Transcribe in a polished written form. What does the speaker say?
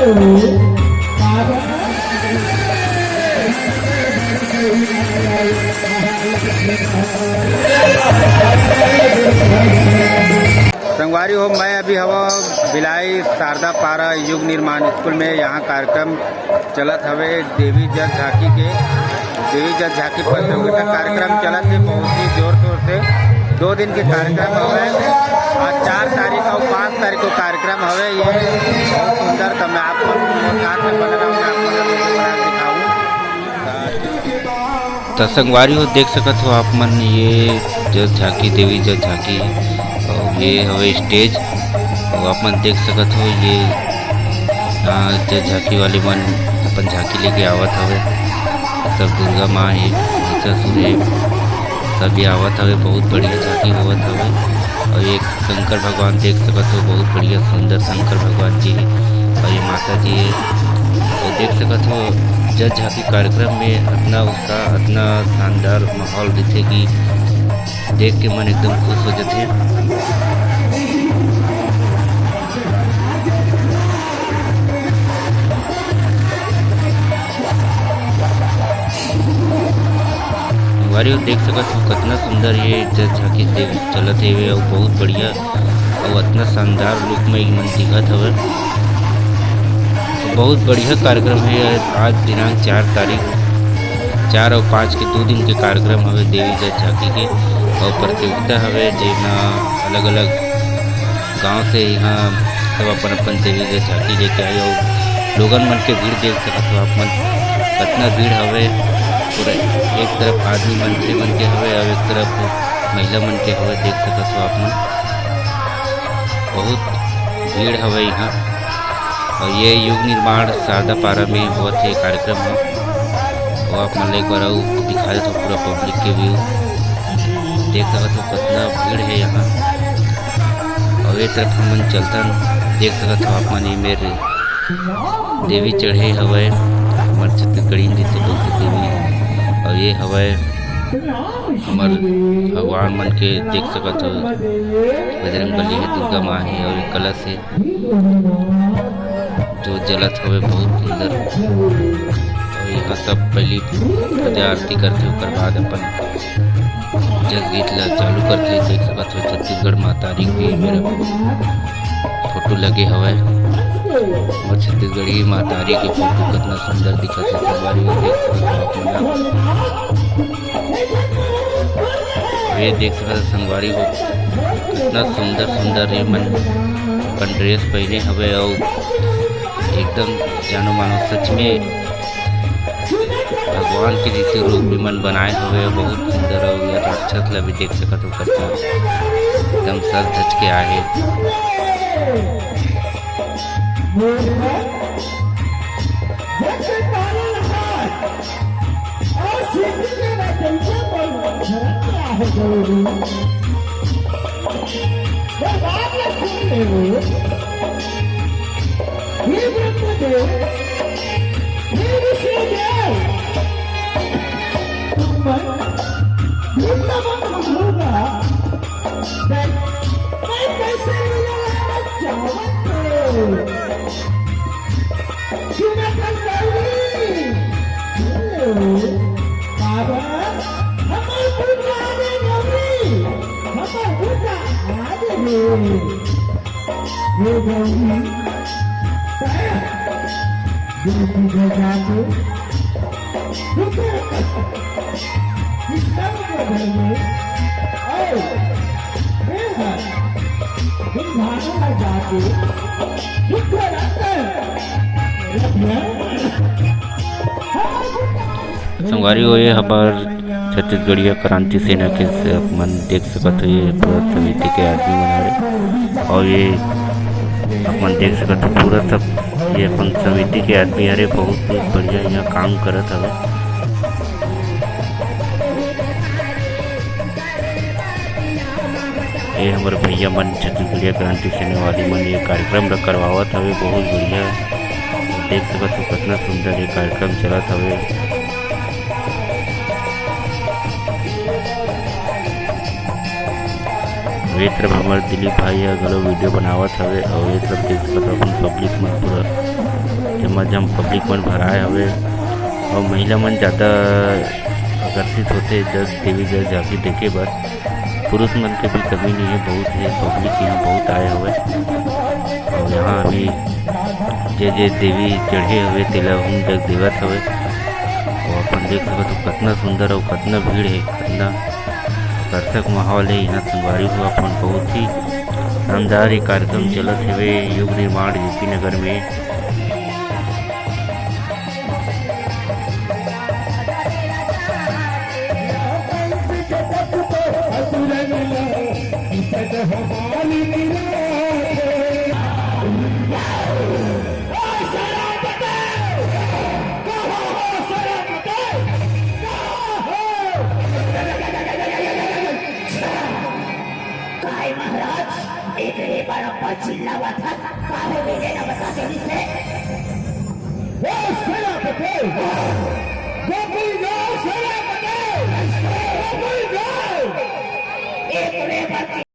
संगवारी हो, मैं अभी हवा भिलाई शारदा पारा युग निर्माण स्कूल में यहाँ कार्यक्रम चलत हवे। देवी जल झांकी के देवी जल झांकी प्रतियोगिता कार्यक्रम चलत है बहुत ही जोर शोर से। 2 दिन के कार्यक्रम हवे और 4 तारीख और 5 तारीख को कार्यक्रम हवे। ये बहुत सुंदर, तो मैं आपको साथ में बन रहा हूँ, मैं आपको दिखाऊँ। तो संगवारी हो देख सकत हो आप मन, ये जल झांकी देवी जल झांकी और ये हवे स्टेज और आप मन देख सकत हो। ये जल झांकी वाले मन अपन झांकी लेके आवत हवे। सब दुर्गा माँ है, महिषासुर है, सब ये आवत हवे। बहुत बढ़िया झांकी होवत हवे। और एक शंकर भगवान देख सकत हो, बहुत बढ़िया सुंदर शंकर भगवान जी है और ये माता जी है। और देख सकत हो जल झांकी कार्यक्रम में इतना उत्साह, इतना शानदार माहौल दिखे कि देख के मन एकदम खुश हो जाते हैं। वारी देख सकत हो कितना सुंदर ये जल झांकी चलत है और बहुत बढ़िया और इतना शानदार लुक में मन दिखत हवे। बहुत बढ़िया कार्यक्रम है। आज दिनांक 4 तारीख 4 और 5 के 2 दिन के कार्यक्रम हवे देवी जल झांकी के और प्रतियोगिता हवे, जेमा अलग अलग गांव से यहाँ सब अपन अपन देवी जल झांकी लेके आए। और लोगन मन के भीड़ देख सकत हो आप मन, कितना भीड़ हवे। पूरा एक तरफ आदमी मंत्री मन के हवे और एक तरफ महिला मन के हवे, देख सकत हो आप मन। बहुत भीड़ हवे यहाँ। और ये युग निर्माण शारदा पारा में बहुत ही कार्यक्रम है और आप मन एक बार दिखा देते हो पूरा पब्लिक के व्यू देख सकते हो कितना भीड़ है यहाँ। और एक तरफ हम चलता देख सकते हो आप मन, मेरे देवी चढ़े हवे हमारे छत्तीसगढ़ी जैसे बहुत देवी। और ये हवे हमार भगवान मन के देख सकते हो, बजरंग बली है, दुर्गा माँ है और एक कलश है जो जलत हवे बहुत सुंदर। और यहाँ सब पहली पूजा आरती करते ओकर बाद अपन जग गीत ला चालू करके देख सकत हो। छत्तीसगढ़ मातारी के मेरा फोटो लगे हवे और छत्तीसगढ़ी मातारी के फोटो कितना सुंदर दिखत है। संगवारी देख सकत हो, ये देख सकत संगवारी हो कितना सुंदर सुंदर ये मन अपन ड्रेस पहने हवे और एकदम जानो मानो सच में भगवान के जैसे रूप भी मन बनाए हुए बहुत सुंदर। और ये राक्षस ला भी देख सकत हो कितना एकदम सज धज के आए। संगवारी हो, ये हमार छत्तीसगढ़िया क्रांति सेना के मन देख सकत हो। ये पूरा समिति के आदमी बना रहे और ये अपन देख सकत हो पूरा सब ये अपन समिति के आदमी अरे बहुत बढ़िया यहाँ काम करत हवे। ये हमारे भैया मन छत्तीसगढ़िया क्रांति सेना वाली मन ये कार्यक्रम करवावत हवे बहुत बढ़िया। देख सकत हो कितना सुंदर ये कार्यक्रम चलत हवे। ये तरफ हमारे दिलीप भाई घलो वीडियो बनावत हवे और ये तरफ देख सकत अपन पब्लिक मन पूरा झमाझम पब्लिक मन भराए हवे और महिला मन ज़्यादा आकर्षित होते जज देवी जज झांकी देखे बर। पुरुष मन के भी कमी नहीं है, बहुत है पब्लिक यहाँ बहुत आए हुए और यहाँ अभी जे देवी चढ़े हुए तेला हम जग देवत हवे और अपन देख सकते हो कितना सुंदर और कितना भीड़ है, कितना आकर्षक माहौल है यहाँ संगवारी हुआ अपन। बहुत ही शानदार ये कार्यक्रम चलत हवे युग निर्माण जेपी नगर में। महाराज एक बार चिल्लावा था काहे मेरे ना बता देनी से वो सेनापति गोकुल जाओ सेनापति गोकुल जाओ एक रे